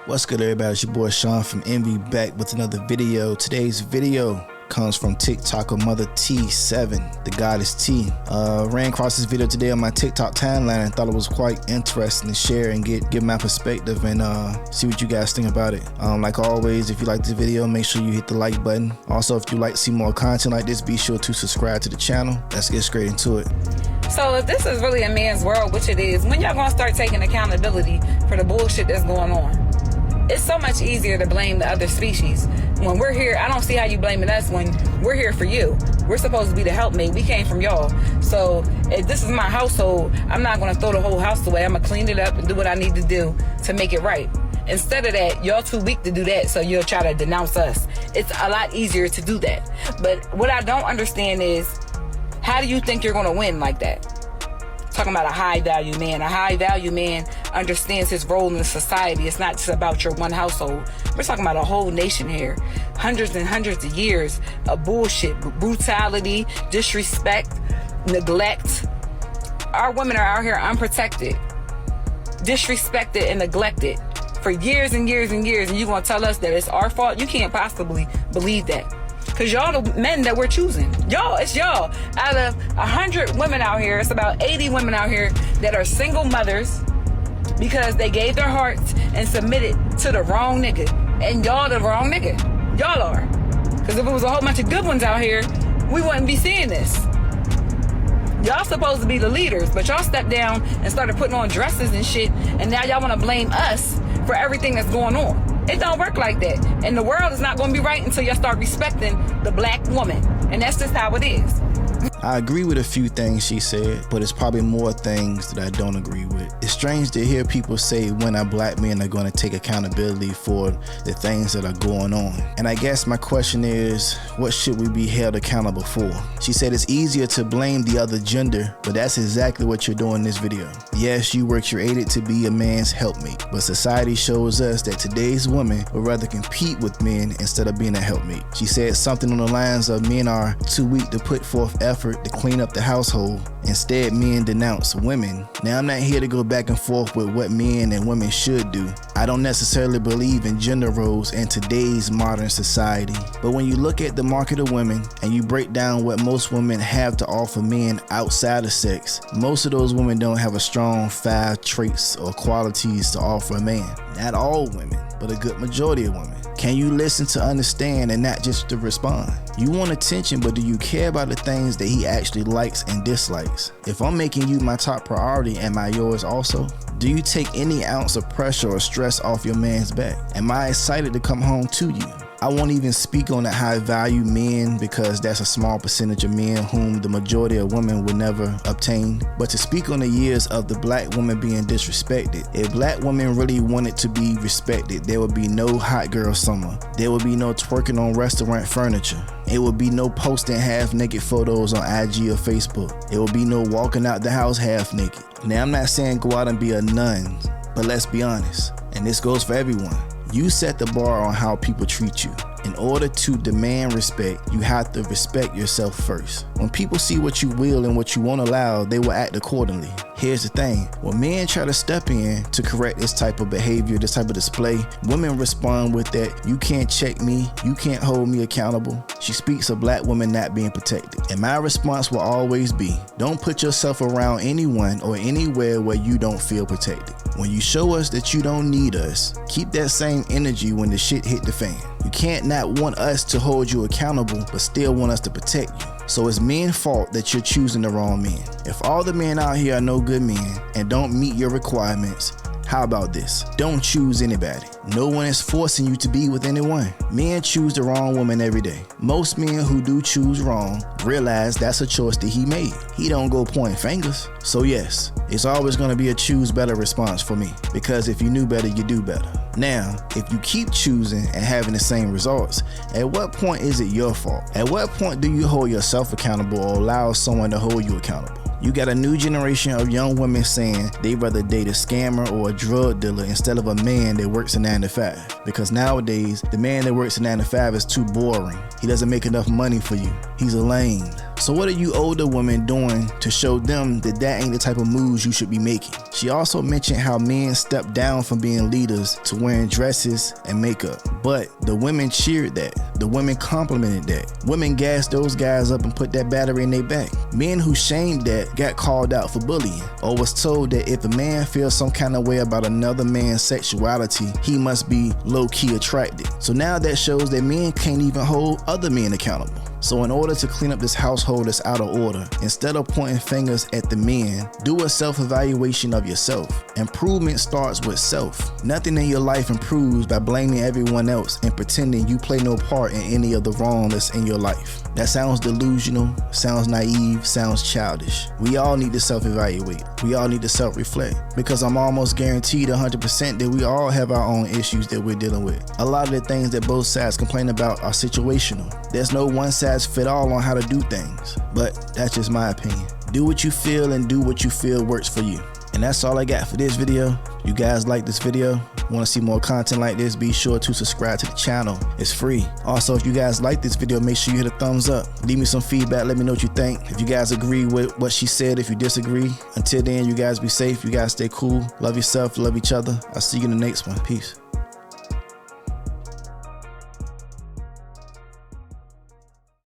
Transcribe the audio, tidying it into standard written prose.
What's good, everybody? It's your boy Sean from Envy, back with another video. Today's video comes from TikToker Mother T7, the goddess T. Ran across this video today on my TikTok timeline and thought it was quite interesting to share and get my perspective and see what you guys think about it. Like always, if you like this video, make sure you hit the like button. Also, if you'd like to see more content like this, be sure to subscribe to the channel. Let's get straight into it. So if this is really a man's world, which it is, when y'all gonna start taking accountability for the bullshit that's going on? It's so much easier to blame the other species. When we're here, I don't see how you blaming us when we're here for you. We're supposed to be the helpmate. We came from y'all. So if this is my household, I'm not gonna throw the whole house away. I'm gonna clean it up and do what I need to do to make it right. Instead of that, y'all too weak to do that, so you'll try to denounce us. It's a lot easier to do that. But what I don't understand is, how do you think you're gonna win like that? Talking about a high value man. A high value man understands his role in society. It's not just about your one household. We're talking about a whole nation here. Hundreds and hundreds of years of bullshit, brutality, disrespect, neglect. Our women are out here unprotected, disrespected and neglected for years and years and years, and you gonna tell us that it's our fault? You can't possibly believe that. Because y'all the men that we're choosing. Y'all, it's y'all. Out of 100 women out here, it's about 80 women out here that are single mothers because they gave their hearts and submitted to the wrong nigga. And y'all the wrong nigga. Y'all are. Because if it was a whole bunch of good ones out here, we wouldn't be seeing this. Y'all supposed to be the leaders, but y'all stepped down and started putting on dresses and shit, and now y'all want to blame us for everything that's going on. It don't work like that. And the world is not going to be right until y'all start respecting the black woman. And that's just how it is. I agree with a few things she said, but it's probably more things that I don't agree with. It's strange to hear people say when our black men are going to take accountability for the things that are going on. And I guess my question is, what should we be held accountable for? She said it's easier to blame the other gender, but that's exactly what you're doing in this video. Yes, you were created to be a man's helpmate, but society shows us that today's women would rather compete with men instead of being a helpmate. She said something on the lines of men are too weak to put forth effort to clean up the household. Instead, men denounce women. Now, I'm not here to go back and forth with what men and women should do. I don't necessarily believe in gender roles in today's modern society. But when you look at the market of women and you break down what most women have to offer men outside of sex, most of those women don't have a strong 5 traits or qualities to offer a man. Not all women, but a good majority of women. Can you listen to understand and not just to respond? You want attention, but do you care about the things that he actually likes and dislikes? If I'm making you my top priority, am I yours also? Do you take any ounce of pressure or stress off your man's back? Am I excited to come home to you? I won't even speak on the high value men because that's a small percentage of men whom the majority of women will never obtain. But to speak on the years of the black woman being disrespected, if black women really wanted to be respected, there would be no hot girl summer. There would be no twerking on restaurant furniture. It would be no posting half naked photos on IG or Facebook. It would be no walking out the house half naked. Now, I'm not saying go out and be a nun, but let's be honest, and this goes for everyone. You set the bar on how people treat you. In order to demand respect, you have to respect yourself first. When people see what you will and what you won't allow, they will act accordingly. Here's the thing, when men try to step in to correct this type of behavior, this type of display, women respond with that, you can't check me, you can't hold me accountable. She speaks of black women not being protected. And my response will always be, don't put yourself around anyone or anywhere where you don't feel protected. When you show us that you don't need us, keep that same energy when the shit hit the fan. You can't not want us to hold you accountable, but still want us to protect you. So it's men's fault that you're choosing the wrong men. If all the men out here are no good men and don't meet your requirements, how about this? Don't choose anybody. No one is forcing you to be with anyone. Men choose the wrong woman every day. Most men who do choose wrong realize that's a choice that he made. He don't go pointing fingers. So yes, it's always going to be a choose better response for me, because if you knew better, you do better. Now, if you keep choosing and having the same results, at what point is it your fault? At what point do you hold yourself accountable or allow someone to hold you accountable? You got a new generation of young women saying they'd rather date a scammer or a drug dealer instead of a man that works a 9 to 5. Because nowadays, the man that works a 9 to 5 is too boring. He doesn't make enough money for you. He's a lame. So what are you older women doing to show them that that ain't the type of moves you should be making? She also mentioned how men stepped down from being leaders to wearing dresses and makeup. But the women cheered that. The women complimented that. Women gassed those guys up and put that battery in their back. Men who shamed that got called out for bullying, or was told that if a man feels some kind of way about another man's sexuality, he must be low-key attracted. So now that shows that men can't even hold other men accountable. So in order to clean up this household that's out of order, instead of pointing fingers at the men, do a self-evaluation of yourself. Improvement starts with self. Nothing in your life improves by blaming everyone else and pretending you play no part in any of the wrong that's in your life. That sounds delusional, sounds naive, sounds childish. We all need to self-evaluate. We all need to self-reflect, because I'm almost guaranteed 100% that we all have our own issues that we're dealing with. A lot of the things that both sides complain about are situational. There's no one size fit all on how to do things, but that's just my opinion. Do what you feel and do what you feel works for you. And that's all I got for this video. You guys like this video? Want to see more content like this? Be sure to subscribe to the channel. It's free. Also, if you guys like this video, make sure you hit a thumbs up. Leave me some feedback. Let me know what you think. If you guys agree with what she said, if you disagree. Until then, you guys be safe. You guys stay cool. Love yourself. Love each other. I'll see you in the next one. Peace.